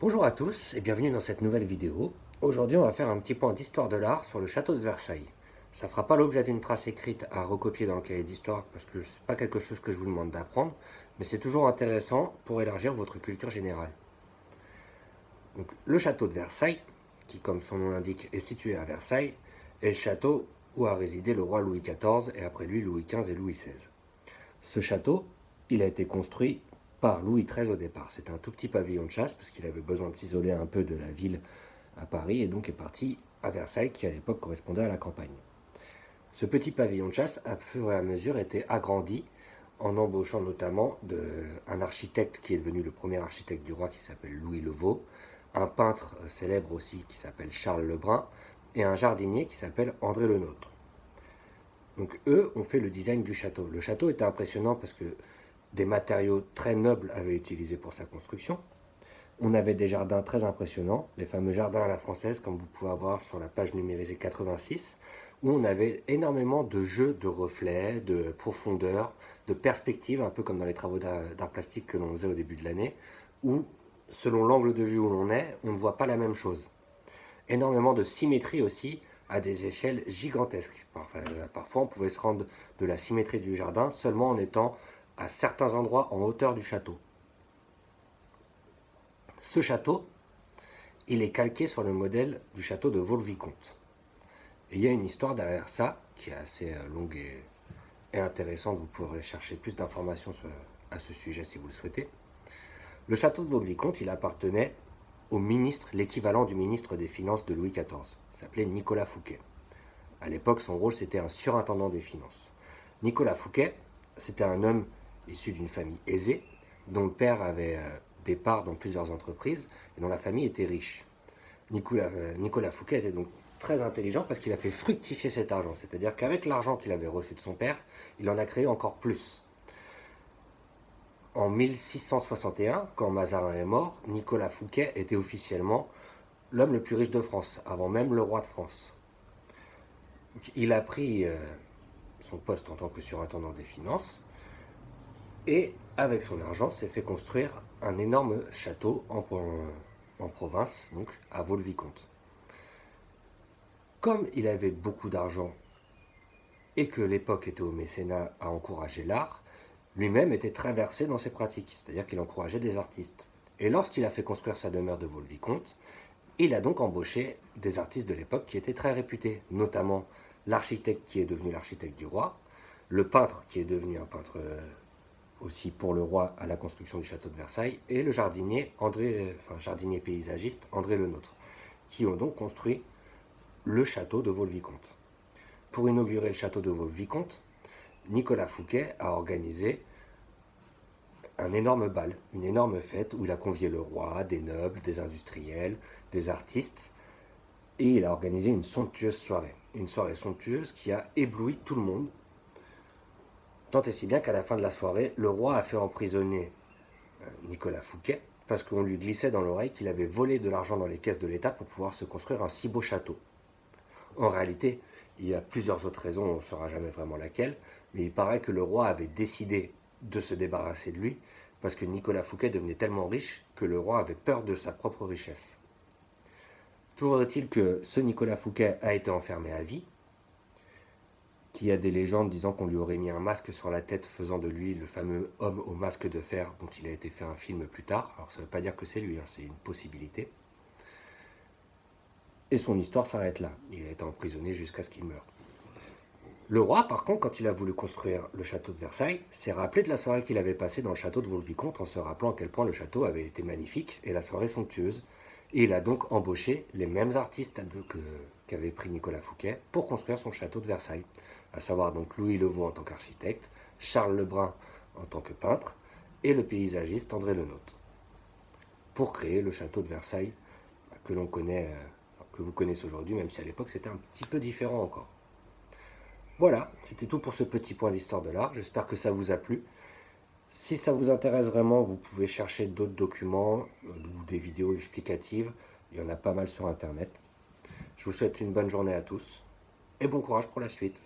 Bonjour à tous et bienvenue dans cette nouvelle vidéo. Aujourd'hui, on va faire un petit point d'histoire de l'art sur le château de Versailles. Ça ne fera pas l'objet d'une trace écrite à recopier dans le cahier d'histoire parce que ce n'est pas quelque chose que je vous demande d'apprendre, mais c'est toujours intéressant pour élargir votre culture générale. Donc, le château de Versailles, qui comme son nom l'indique est situé à Versailles, est le château où a résidé le roi Louis XIV et après lui Louis XV et Louis XVI. Ce château, il a été construit par Louis XIII au départ. C'était un tout petit pavillon de chasse parce qu'il avait besoin de s'isoler un peu de la ville à Paris et donc est parti à Versailles qui à l'époque correspondait à la campagne. Ce petit pavillon de chasse, à fur et à mesure, était agrandi en embauchant notamment un architecte qui est devenu le premier architecte du roi qui s'appelle Louis Le Vau, un peintre célèbre aussi qui s'appelle Charles Lebrun et un jardinier qui s'appelle André Le Nôtre. Donc eux ont fait le design du château. Le château était impressionnant parce que des matériaux très nobles avaient été utilisés pour sa construction. On avait des jardins très impressionnants, les fameux jardins à la française, comme vous pouvez voir sur la page numérisée 86, où on avait énormément de jeux de reflets, de profondeur, de perspective, un peu comme dans les travaux d'art plastique que l'on faisait au début de l'année, où, selon l'angle de vue où l'on est, on ne voit pas la même chose. Énormément de symétrie aussi, à des échelles gigantesques. Parfois, on pouvait se rendre de la symétrie du jardin seulement en étant à certains endroits en hauteur du château. Ce château, il est calqué sur le modèle du château de Vaux-le-Vicomte. Et il y a une histoire derrière ça qui est assez longue et intéressante. Vous pourrez chercher plus d'informations à ce sujet si vous le souhaitez. Le château de Vaux-le-Vicomte, il appartenait au ministre, l'équivalent du ministre des Finances de Louis XIV. Il s'appelait Nicolas Fouquet. À l'époque, son rôle, c'était un surintendant des finances. Nicolas Fouquet, c'était un homme issu d'une famille aisée, dont le père avait des parts dans plusieurs entreprises et dont la famille était riche. Nicolas Fouquet était donc très intelligent parce qu'il a fait fructifier cet argent. C'est-à-dire qu'avec l'argent qu'il avait reçu de son père, il en a créé encore plus. En 1661, quand Mazarin est mort, Nicolas Fouquet était officiellement l'homme le plus riche de France, avant même le roi de France. Il a pris son poste en tant que surintendant des finances et avec son argent s'est fait construire un énorme château en province, donc à Vaux-le-Vicomte. Comme il avait beaucoup d'argent et que l'époque était au mécénat à encourager l'art, lui-même était très versé dans ses pratiques, c'est-à-dire qu'il encourageait des artistes. Et lorsqu'il a fait construire sa demeure de Vaux-le-Vicomte, il a donc embauché des artistes de l'époque qui étaient très réputés, notamment l'architecte qui est devenu l'architecte du roi, le peintre qui est devenu un peintre aussi pour le roi à la construction du château de Versailles, et le jardinier, jardinier paysagiste André Le Nôtre, qui ont donc construit le château de Vaux-le-Vicomte. Pour inaugurer le château de Vaux-le-Vicomte, Nicolas Fouquet a organisé un énorme bal, une énorme fête où il a convié le roi, des nobles, des industriels, des artistes, et il a organisé une somptueuse soirée. Une soirée somptueuse qui a ébloui tout le monde, tant et si bien qu'à la fin de la soirée, le roi a fait emprisonner Nicolas Fouquet parce qu'on lui glissait dans l'oreille qu'il avait volé de l'argent dans les caisses de l'État pour pouvoir se construire un si beau château. En réalité, il y a plusieurs autres raisons, on ne saura jamais vraiment laquelle, mais il paraît que le roi avait décidé de se débarrasser de lui parce que Nicolas Fouquet devenait tellement riche que le roi avait peur de sa propre richesse. Toujours est-il que ce Nicolas Fouquet a été enfermé à vie, qu'il y a des légendes disant qu'on lui aurait mis un masque sur la tête faisant de lui le fameux homme au masque de fer dont il a été fait un film plus tard. Alors ça ne veut pas dire que c'est lui, c'est une possibilité. Et son histoire s'arrête là. Il a été emprisonné jusqu'à ce qu'il meure. Le roi, par contre, quand il a voulu construire le château de Versailles, s'est rappelé de la soirée qu'il avait passée dans le château de Vaux-le-Vicomte en se rappelant à quel point le château avait été magnifique et la soirée somptueuse. Et il a donc embauché les mêmes artistes qu'avait pris Nicolas Fouquet pour construire son château de Versailles, à savoir donc Louis Le Vau en tant qu'architecte, Charles Lebrun en tant que peintre et le paysagiste André Le Nôtre, pour créer le château de Versailles que l'on connaît, que vous connaissez aujourd'hui, même si à l'époque c'était un petit peu différent encore. Voilà, c'était tout pour ce petit point d'histoire de l'art. J'espère que ça vous a plu. Si ça vous intéresse vraiment, vous pouvez chercher d'autres documents ou des vidéos explicatives. Il y en a pas mal sur Internet. Je vous souhaite une bonne journée à tous et bon courage pour la suite.